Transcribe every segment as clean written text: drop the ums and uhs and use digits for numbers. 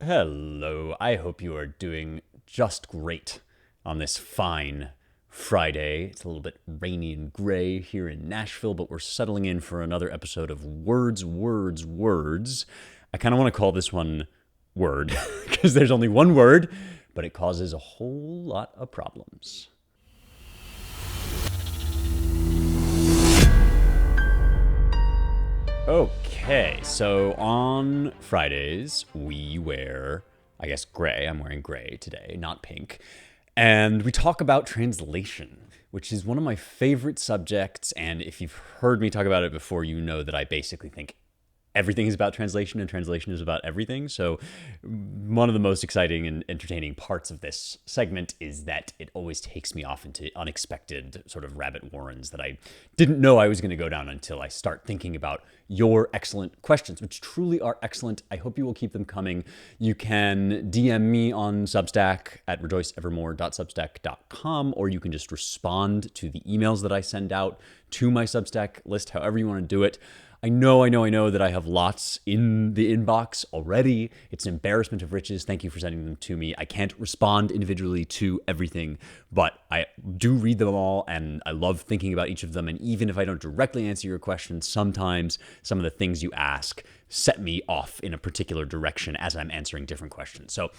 Hello, I hope you are doing just great on this fine Friday. It's a little bit rainy and gray here in Nashville, but we're settling in for another episode of Words, Words, Words. I kind of want to call this one Word because there's only one word, but it causes a whole lot of problems. Okay, so on Fridays, we wear, I guess, gray. I'm wearing gray today, not pink. And we talk about translation, which is one of my favorite subjects. And if you've heard me talk about it before, you know that I basically think everything is about translation and translation is about everything. So one of the most exciting and entertaining parts of this segment is that it always takes me off into unexpected sort of rabbit warrens that I didn't know I was going to go down until I start thinking about your excellent questions, which truly are excellent. I hope you will keep them coming. You can DM me on Substack at rejoiceevermore.substack.com, or you can just respond to the emails that I send out to my Substack list, however you want to do it. I know that I have lots in the inbox already. It's an embarrassment of riches. Thank you for sending them to me. I can't respond individually to everything, but I do read them all, and I love thinking about each of them. And even if I don't directly answer your question, sometimes some of the things you ask set me off in a particular direction as I'm answering different questions. So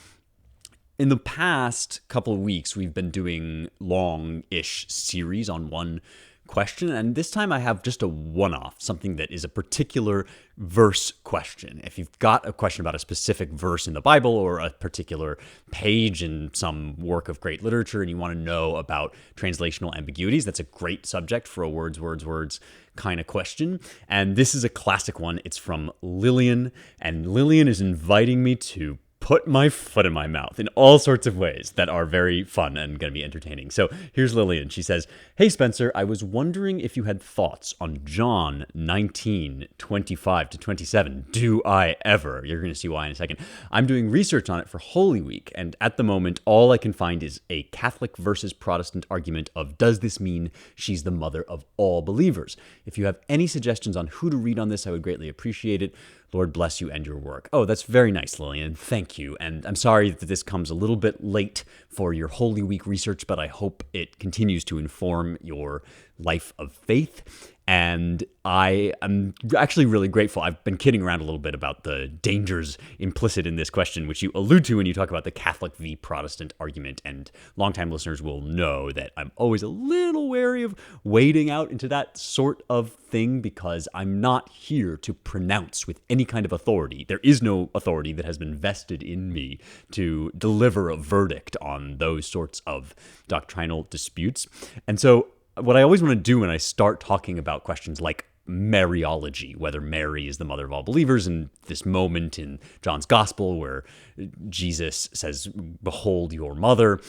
in the past couple of weeks, we've been doing long-ish series on one question, and this time I have just a one-off, something that is a particular verse question. If you've got a question about a specific verse in the Bible or a particular page in some work of great literature and you want to know about translational ambiguities, that's a great subject for a words kind of question. And this is a classic one. It's from Lillian, and Lillian is inviting me to put my foot in my mouth in all sorts of ways that are very fun and going to be entertaining. So here's Lillian. She says, "Hey Spencer, I was wondering if you had thoughts on John 19:25-27. Do I ever?" You're going to see why in a second. "I'm doing research on it for Holy Week, and at the moment, all I can find is a Catholic versus Protestant argument of, does this mean she's the mother of all believers? If you have any suggestions on who to read on this, I would greatly appreciate it. Lord bless you and your work." Oh, that's very nice, Lillian. Thank you. And I'm sorry that this comes a little bit late for your Holy Week research, but I hope it continues to inform your life of faith. And I am actually really grateful. I've been kidding around a little bit about the dangers implicit in this question, which you allude to when you talk about the Catholic v. Protestant argument. And longtime listeners will know that I'm always a little wary of wading out into that sort of thing because I'm not here to pronounce with any kind of authority. There is no authority that has been vested in me to deliver a verdict on those sorts of doctrinal disputes. And so what I always want to do when I start talking about questions like Mariology, whether Mary is the mother of all believers, and this moment in John's gospel where Jesus says, "Behold your mother,"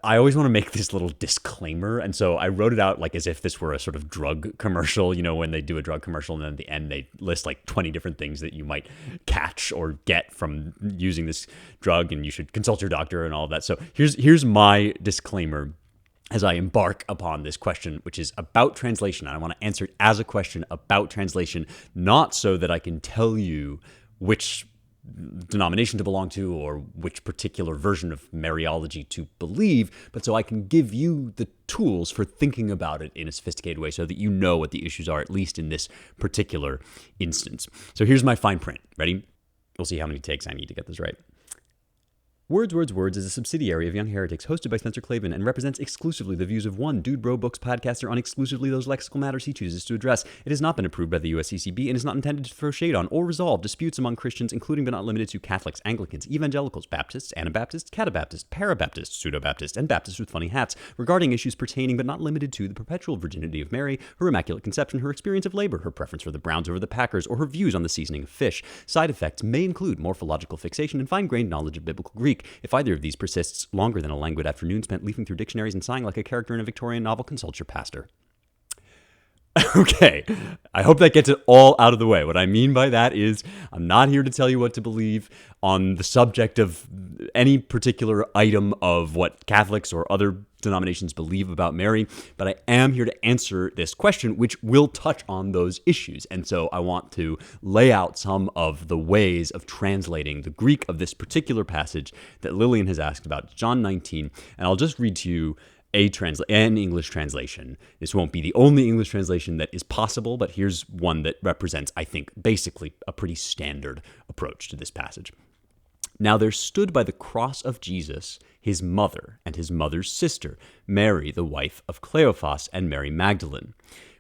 I always want to make this little disclaimer. And so I wrote it out like as if this were a sort of drug commercial, you know, when they do a drug commercial and then at the end they list like 20 different things that you might catch or get from using this drug, and you should consult your doctor and all of that. So here's my disclaimer as I embark upon this question, which is about translation. I want to answer it as a question about translation, not so that I can tell you which denomination to belong to or which particular version of Mariology to believe, but so I can give you the tools for thinking about it in a sophisticated way so that you know what the issues are, at least in this particular instance. So here's my fine print. Ready? We'll see how many takes I need to get this right. Words, Words, Words is a subsidiary of Young Heretics hosted by Spencer Klavan and represents exclusively the views of one dudebro books podcaster on exclusively those lexical matters he chooses to address. It has not been approved by the USCCB and is not intended to throw shade on or resolve disputes among Christians, including but not limited to Catholics, Anglicans, evangelicals, Baptists, anabaptists, katabaptists, parabaptists, pseudobaptists, and Baptists with funny hats regarding issues pertaining but not limited to the perpetual virginity of Mary, her immaculate conception, her experience of labor, her preference for the Browns over the Packers, or her views on the seasoning of fish. Side effects may include morphological fixation and fine-grained knowledge of biblical Greek. If either of these persists longer than a languid afternoon spent leafing through dictionaries and sighing like a character in a Victorian novel, consult your pastor. Okay, I hope that gets it all out of the way. What I mean by that is I'm not here to tell you what to believe on the subject of any particular item of what Catholics or other denominations believe about Mary, but I am here to answer this question, which will touch on those issues. And so I want to lay out some of the ways of translating the Greek of this particular passage that Lillian has asked about, John 19, and I'll just read to you an English translation. This won't be the only English translation that is possible, but here's one that represents, I think, basically a pretty standard approach to this passage. Now there stood by the cross of Jesus his mother and his mother's sister, Mary, the wife of Cleophas, and Mary Magdalene.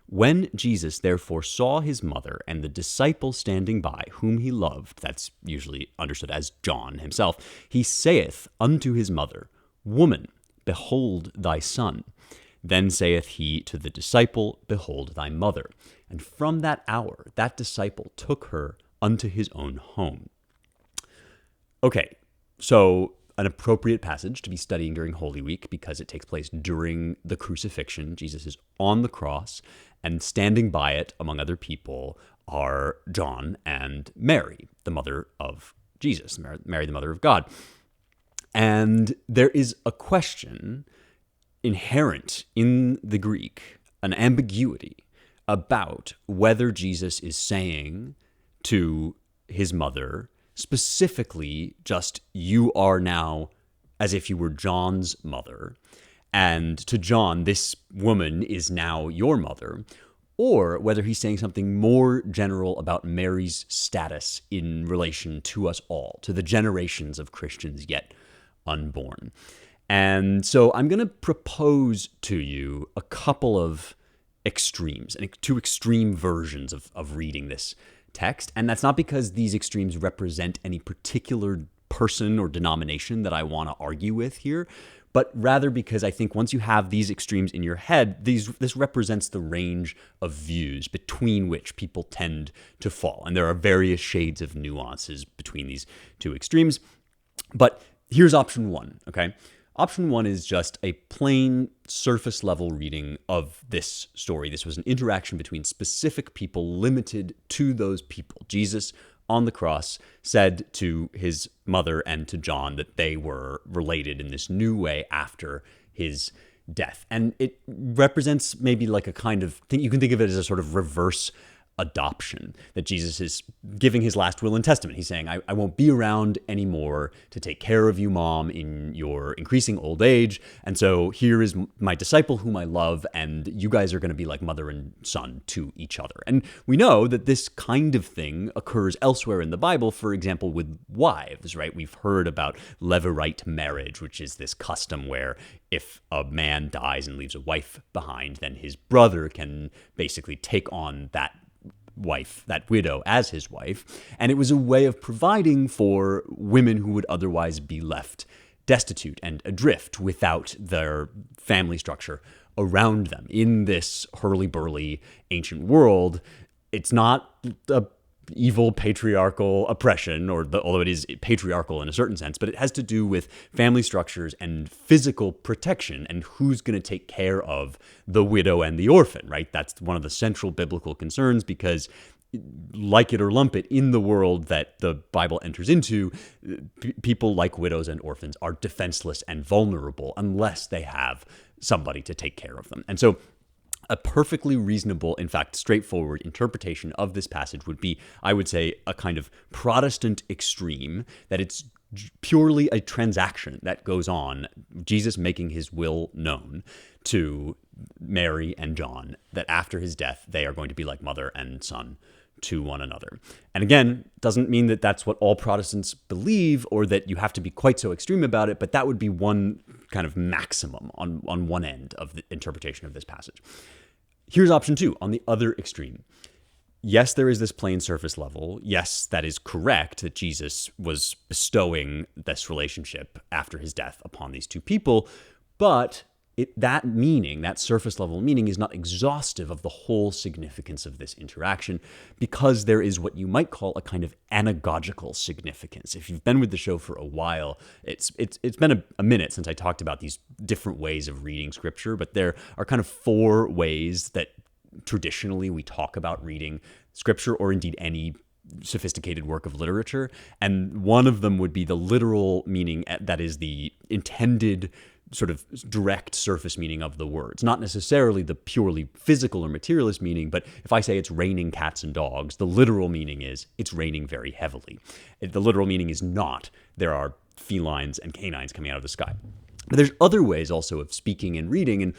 When Jesus therefore saw his mother and the disciple standing by, whom he loved, that's usually understood as John himself, he saith unto his mother, Woman, behold thy son. Then saith he to the disciple, Behold thy mother. And from that hour that disciple took her unto his own home. Okay, so an appropriate passage to be studying during Holy Week because it takes place during the crucifixion. Jesus is on the cross, and standing by it, among other people, are John and Mary, the mother of Jesus, Mary, the mother of God. And there is a question inherent in the Greek, an ambiguity about whether Jesus is saying to his mother specifically just, you are now as if you were John's mother, and to John, this woman is now your mother, or whether he's saying something more general about Mary's status in relation to us all, to the generations of Christians yet unborn. And so I'm going to propose to you a couple of extremes, and two extreme versions of reading this text. And that's not because these extremes represent any particular person or denomination that I want to argue with here, but rather because I think once you have these extremes in your head, this represents the range of views between which people tend to fall. And there are various shades of nuances between these two extremes. But here's option one, okay? Option one is just a plain surface level reading of this story. This was an interaction between specific people limited to those people. Jesus on the cross said to his mother and to John that they were related in this new way after his death. And it represents maybe like a kind of thing, you can think of it as a sort of reverse adoption, that Jesus is giving his last will and testament. He's saying, I won't be around anymore to take care of you, Mom, in your increasing old age. And so here is my disciple whom I love, and you guys are going to be like mother and son to each other. And we know that this kind of thing occurs elsewhere in the Bible, for example, with wives, right? We've heard about levirate marriage, which is this custom where if a man dies and leaves a wife behind, then his brother can basically take on that wife, that widow, as his wife. And it was a way of providing for women who would otherwise be left destitute and adrift without their family structure around them. In this hurly-burly ancient world, it's not a evil patriarchal oppression, although it is patriarchal in a certain sense, but it has to do with family structures and physical protection and who's going to take care of the widow and the orphan, right? That's one of the central biblical concerns because, like it or lump it, in the world that the Bible enters into, people like widows and orphans are defenseless and vulnerable unless they have somebody to take care of them. And so a perfectly reasonable, in fact, straightforward interpretation of this passage would be, I would say, a kind of Protestant extreme, that it's purely a transaction that goes on, Jesus making his will known to Mary and John, that after his death, they are going to be like mother and son to one another. And again, doesn't mean that that's what all Protestants believe or that you have to be quite so extreme about it, but that would be one kind of maximum on one end of the interpretation of this passage. Here's option two, on the other extreme. Yes, there is this plain surface level. Yes, that is correct that Jesus was bestowing this relationship after his death upon these two people, but that meaning, that surface level meaning, is not exhaustive of the whole significance of this interaction, because there is what you might call a kind of anagogical significance. If you've been with the show for a while, it's been a minute since I talked about these different ways of reading scripture, but there are kind of four ways that traditionally we talk about reading scripture or indeed any sophisticated work of literature. And one of them would be the literal meaning, that is the intended sort of direct surface meaning of the words, not necessarily the purely physical or materialist meaning. But if I say it's raining cats and dogs, the literal meaning is it's raining very heavily. The literal meaning is not there are felines and canines coming out of the sky. But there's other ways also of speaking and reading, and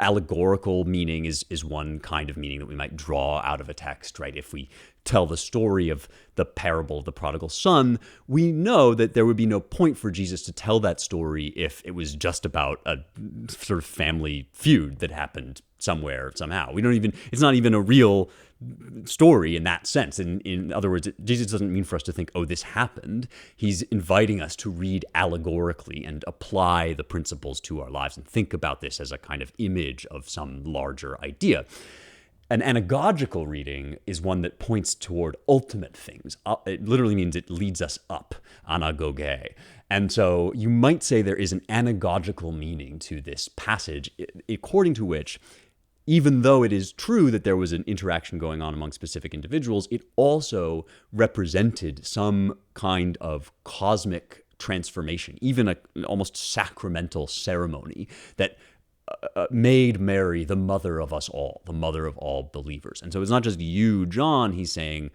allegorical meaning is one kind of meaning that we might draw out of a text, right? If we tell the story of the parable of the prodigal son, we know that there would be no point for Jesus to tell that story if it was just about a sort of family feud that happened somewhere, somehow. It's not even a real story in that sense. In other words, Jesus doesn't mean for us to think, oh, this happened. He's inviting us to read allegorically and apply the principles to our lives and think about this as a kind of image of some larger idea. An anagogical reading is one that points toward ultimate things. It literally means it leads us up, anagoge. And so you might say there is an anagogical meaning to this passage, according to which, even though it is true that there was an interaction going on among specific individuals, it also represented some kind of cosmic transformation, even an almost sacramental ceremony that made Mary the mother of us all, the mother of all believers. And so it's not just you, John, he's saying,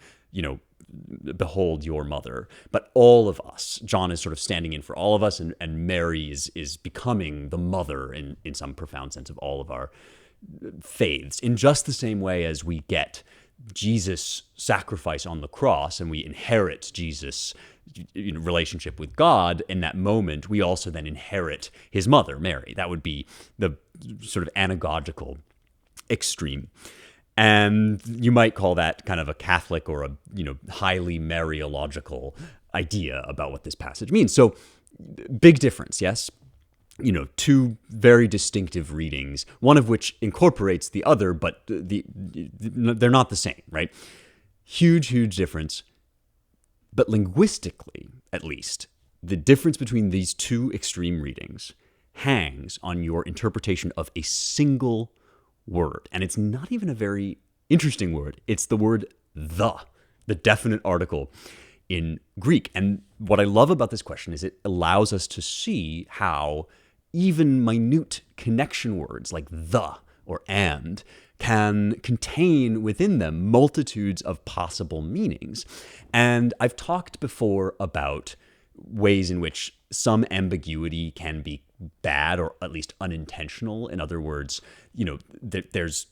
behold your mother, but all of us. John is sort of standing in for all of us, and Mary is becoming the mother in some profound sense of all of our faiths, in just the same way as we get Jesus' sacrifice on the cross and we inherit Jesus' relationship with God. In that moment, we also then inherit his mother, Mary. That would be the sort of anagogical extreme. And you might call that kind of a Catholic or a highly Mariological idea about what this passage means. So big difference, yes? Two very distinctive readings, one of which incorporates the other, but they're not the same, right? Huge, huge difference. But linguistically, at least, the difference between these two extreme readings hangs on your interpretation of a single word. And it's not even a very interesting word. It's the word the definite article in Greek. And what I love about this question is it allows us to see how even minute connection words like the or and can contain within them multitudes of possible meanings. And I've talked before about ways in which some ambiguity can be bad or at least unintentional. In other words, there's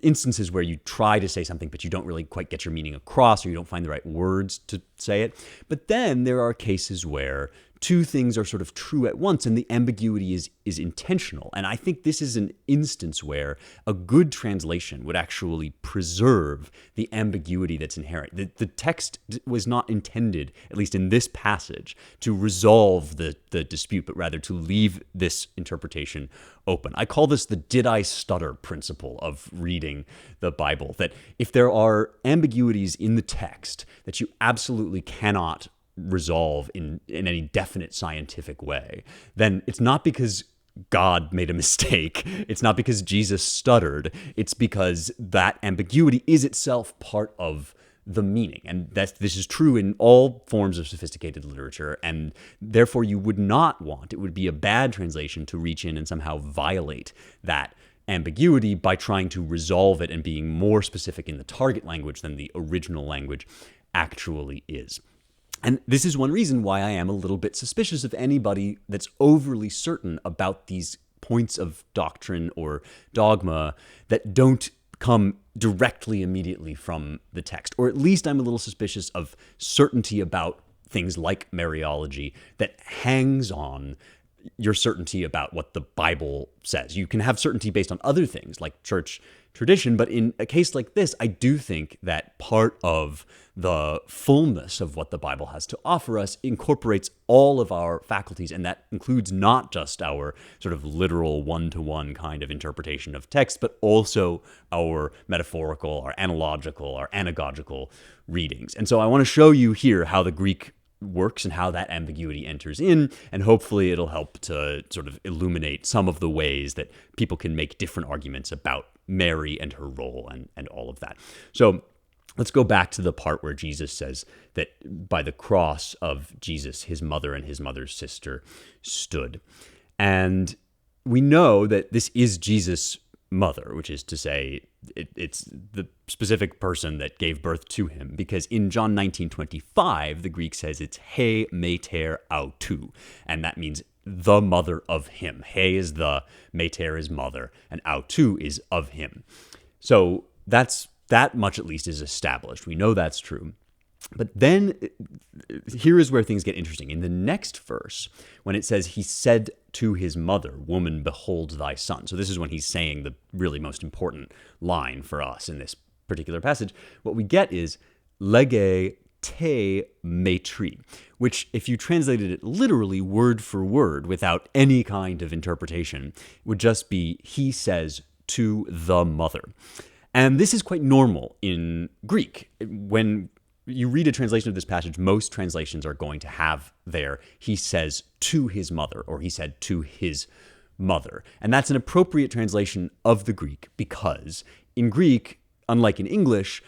instances where you try to say something, but you don't really quite get your meaning across, or you don't find the right words to say it. But then there are cases where two things are sort of true at once, and the ambiguity is intentional. And I think this is an instance where a good translation would actually preserve the ambiguity that's inherent. The text was not intended, at least in this passage, to resolve the dispute, but rather to leave this interpretation open. I call this the did I stutter principle of reading the Bible, that if there are ambiguities in the text that you absolutely cannot resolve in any definite scientific way, then it's not because God made a mistake. It's not because Jesus stuttered. It's because that ambiguity is itself part of the meaning. And this is true in all forms of sophisticated literature. And therefore you would not want, it would be a bad translation to reach in and somehow violate that ambiguity by trying to resolve it and being more specific in the target language than the original language actually is. And this is one reason why I am a little bit suspicious of anybody that's overly certain about these points of doctrine or dogma that don't come directly immediately from the text. Or at least I'm a little suspicious of certainty about things like Mariology that hangs on your certainty about what the Bible says. You can have certainty based on other things like church tradition, but in a case like this, I do think that part of the fullness of what the Bible has to offer us incorporates all of our faculties, and that includes not just our sort of literal one-to-one kind of interpretation of text, but also our metaphorical, our analogical, our anagogical readings. And so I want to show you here how the Greek works and how that ambiguity enters in, and hopefully it'll help to sort of illuminate some of the ways that people can make different arguments about Mary and her role and all of that. So let's go back to the part where Jesus says that by the cross of Jesus, his mother and his mother's sister stood. And we know that this is Jesus' mother, which is to say it's the specific person that gave birth to him, because in John 19:25, the Greek says it's he mater autou, and that means the mother of him. He is the, mater is mother, and autou is of him. So that much at least is established. We know that's true. But then here is where things get interesting. In the next verse, when it says, he said to his mother, woman, behold thy son. So this is when he's saying the really most important line for us in this particular passage. What we get is lege te metri, which if you translated it literally word for word without any kind of interpretation, would just be, he says to the mother. And this is quite normal in Greek. When you read a translation of this passage, most translations are going to have there, he says to his mother, or he said to his mother. And that's an appropriate translation of the Greek because in Greek, unlike in English,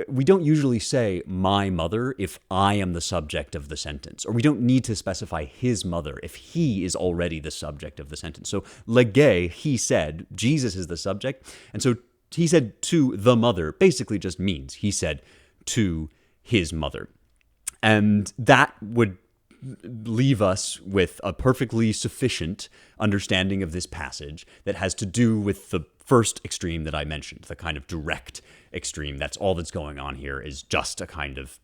we don't usually say my mother if I am the subject of the sentence, or we don't need to specify his mother if he is already the subject of the sentence. So lege, he said, Jesus is the subject, and so he said to the mother basically just means he said to his mother. And that would leave us with a perfectly sufficient understanding of this passage that has to do with the first extreme that I mentioned, the kind of direct extreme. That's all that's going on here is just a kind of,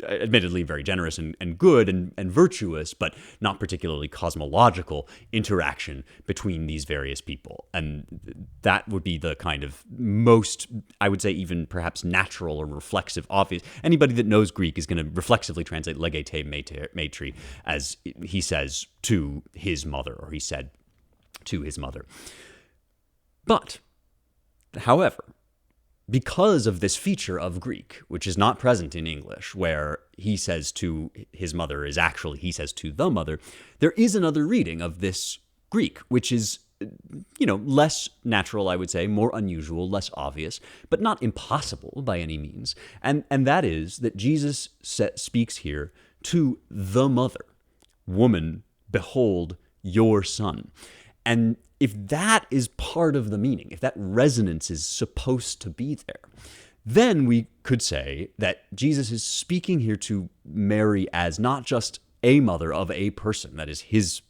admittedly very generous and good and virtuous, but not particularly cosmological interaction between these various people. And that would be the kind of most, I would say even perhaps natural or reflexive, obvious. Anybody that knows Greek is going to reflexively translate lege te metri as he says to his mother, or he said to his mother. But, however, because of this feature of Greek, which is not present in English, where he says to his mother is actually he says to the mother, there is another reading of this Greek, which is, less natural, I would say, more unusual, less obvious, but not impossible by any means. And that is that Jesus speaks here to the mother, woman, behold your son. And if that is part of the meaning, if that resonance is supposed to be there, then we could say that Jesus is speaking here to Mary as not just a mother of a person, that is his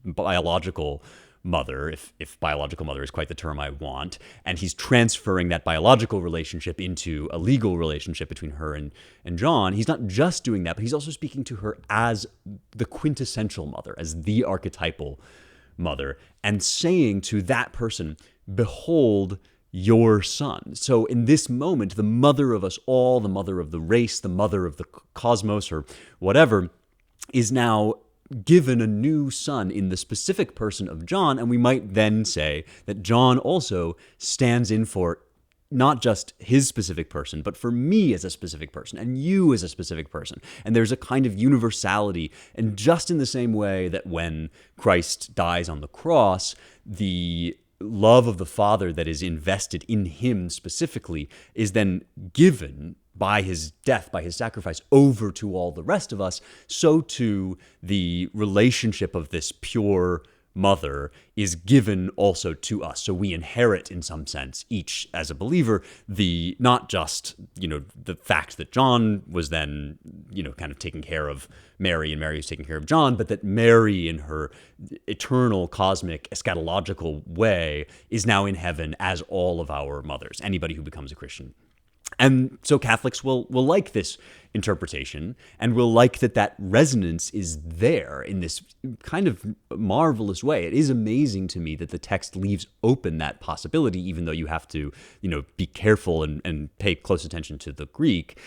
biological mother, if biological mother is quite the term I want, and he's transferring that biological relationship into a legal relationship between her and John. He's not just doing that, but he's also speaking to her as the quintessential mother, as the archetypal mother, and saying to that person, behold your son. So in this moment, the mother of us all, the mother of the race, the mother of the cosmos, or whatever, is now given a new son in the specific person of John. And we might then say that John also stands in for not just his specific person, but for me as a specific person and you as a specific person. And there's a kind of universality. And just in the same way that when Christ dies on the cross, the love of the Father that is invested in him specifically is then given by his death, by his sacrifice, over to all the rest of us, so too the relationship of this pure mother is given also to us. So we inherit, in some sense, each as a believer, the not just, the fact that John was then, kind of taking care of Mary and Mary was taking care of John, but that Mary in her eternal, cosmic, eschatological way is now in heaven as all of our mothers, anybody who becomes a Christian. And so Catholics will like this interpretation and will like that resonance is there in this kind of marvelous way. It is amazing to me that the text leaves open that possibility, even though you have to, be careful and pay close attention to the Greek.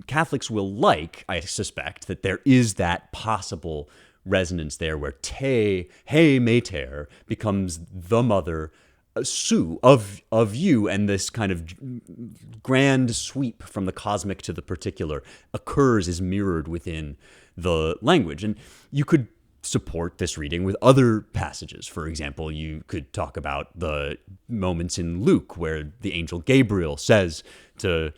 Catholics will like, I suspect, that there is that possible resonance there where he mater becomes the mother, Sue of you, and this kind of grand sweep from the cosmic to the particular is mirrored within the language. And you could support this reading with other passages. For example, you could talk about the moments in Luke where the angel Gabriel says to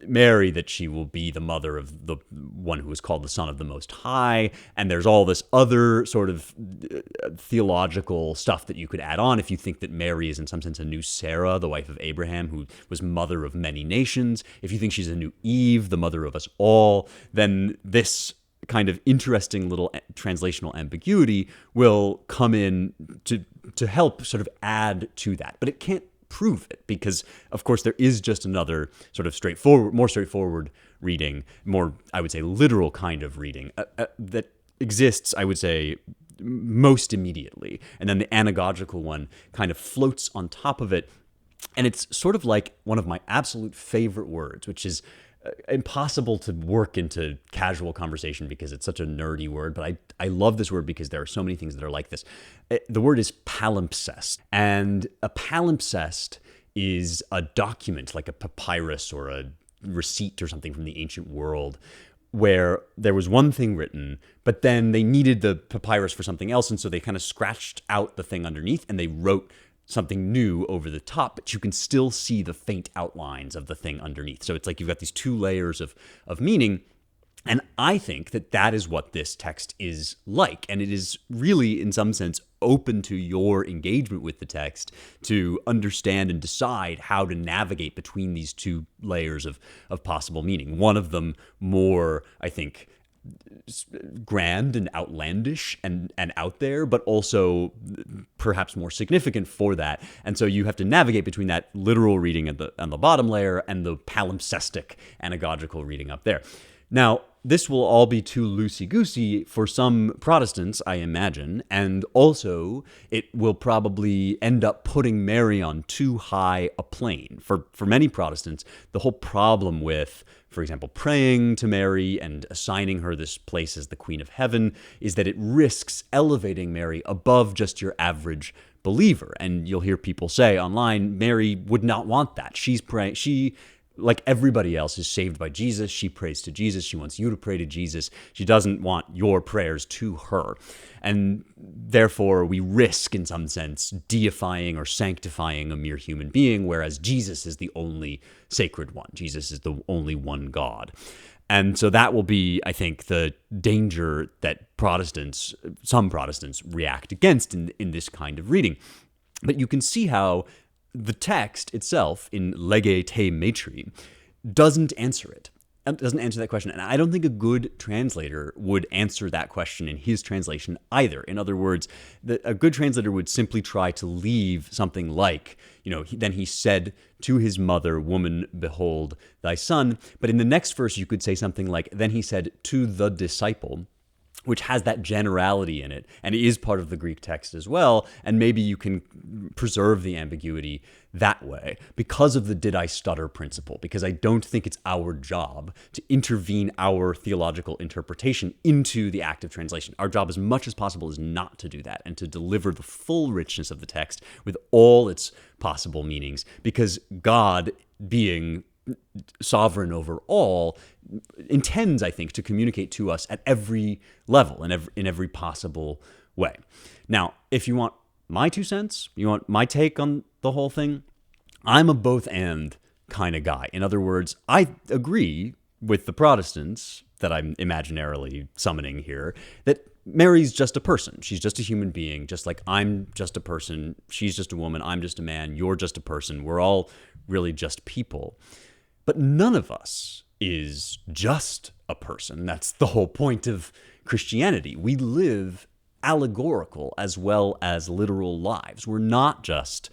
Mary that she will be the mother of the one who is called the Son of the Most High. And there's all this other sort of theological stuff that you could add on if you think that Mary is in some sense a new Sarah, the wife of Abraham, who was mother of many nations. If you think she's a new Eve, the mother of us all, then this kind of interesting little translational ambiguity will come in to help sort of add to that. But it can't prove it because, of course, there is just another sort of more straightforward reading, more, I would say, literal kind of reading that exists, I would say, most immediately. And then the anagogical one kind of floats on top of it. And it's sort of like one of my absolute favorite words, which is impossible to work into casual conversation because it's such a nerdy word, but I love this word because there are so many things that are like this. The word is palimpsest, and a palimpsest is a document like a papyrus or a receipt or something from the ancient world where there was one thing written, but then they needed the papyrus for something else, and so they kind of scratched out the thing underneath and they wrote something new over the top, but you can still see the faint outlines of the thing underneath. So it's like you've got these two layers of meaning. And I think that that is what this text is like. And it is really, in some sense, open to your engagement with the text to understand and decide how to navigate between these two layers of possible meaning. One of them more, I think, grand and outlandish and out there, but also perhaps more significant for that. And so you have to navigate between that literal reading on the bottom layer and the palimpsestic anagogical reading up there. Now, this will all be too loosey-goosey for some Protestants, I imagine, and also it will probably end up putting Mary on too high a plane. For many Protestants, the whole problem with, for example, praying to Mary and assigning her this place as the Queen of Heaven is that it risks elevating Mary above just your average believer. And you'll hear people say online, Mary would not want that. She's praying, like everybody else, is saved by Jesus. She prays to Jesus. She wants you to pray to Jesus. She doesn't want your prayers to her. And therefore, we risk, in some sense, deifying or sanctifying a mere human being, whereas Jesus is the only sacred one. Jesus is the only one God. And so that will be, I think, the danger that some Protestants react against in this kind of reading. But you can see how the text itself in Lege te matri doesn't answer it. It doesn't answer that question. And I don't think a good translator would answer that question in his translation either. In other words, a good translator would simply try to leave something like, then he said to his mother, "Woman, behold thy son." But in the next verse, you could say something like, then he said to the disciple, which has that generality in it, and it is part of the Greek text as well, and maybe you can preserve the ambiguity that way because of the did I stutter principle, because I don't think it's our job to intervene our theological interpretation into the act of translation. Our job as much as possible is not to do that and to deliver the full richness of the text with all its possible meanings, because God, being sovereign over all, intends, I think, to communicate to us at every level and in every possible way. Now, if you want my 2 cents, you want my take on the whole thing, I'm a both and kind of guy. In other words, I agree with the Protestants that I'm imaginarily summoning here, that Mary's just a person. She's just a human being, just like I'm just a person. She's just a woman. I'm just a man. You're just a person. We're all really just people. But none of us is just a person. That's the whole point of Christianity. We live allegorical as well as literal lives. We're not just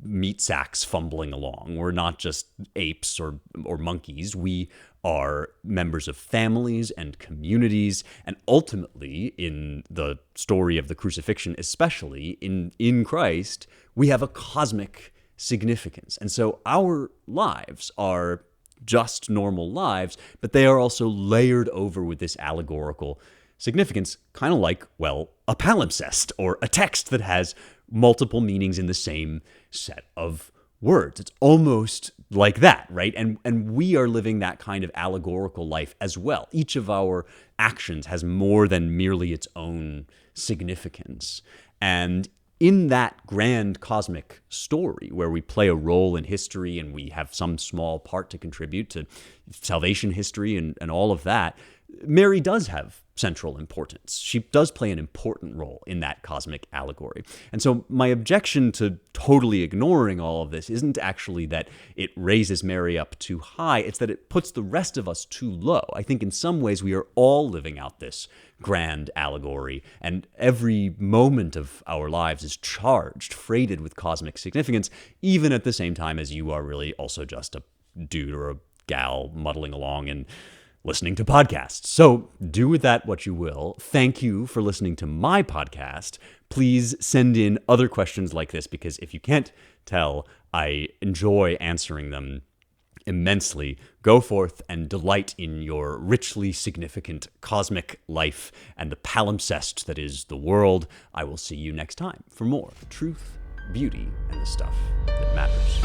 meat sacks fumbling along. We're not just apes or monkeys. We are members of families and communities, and ultimately, in the story of the crucifixion, especially in Christ, we have a cosmic significance. And so our lives are just normal lives, but they are also layered over with this allegorical significance, kind of like, well, a palimpsest or a text that has multiple meanings in the same set of words. It's almost like that, right? And we are living that kind of allegorical life as well. Each of our actions has more than merely its own significance. And in that grand cosmic story where we play a role in history and we have some small part to contribute to salvation history and all of that, Mary does have central importance. She does play an important role in that cosmic allegory. And so my objection to totally ignoring all of this isn't actually that it raises Mary up too high, it's that it puts the rest of us too low. I think in some ways we are all living out this grand allegory, and every moment of our lives is charged, freighted with cosmic significance, even at the same time as you are really also just a dude or a gal muddling along and listening to podcasts. So do with that what you will. Thank you for listening to my podcast. Please send in other questions like this, because if you can't tell, I enjoy answering them immensely. Go forth and delight in your richly significant cosmic life and the palimpsest that is the world. I will see you next time for more truth, beauty, and the stuff that matters.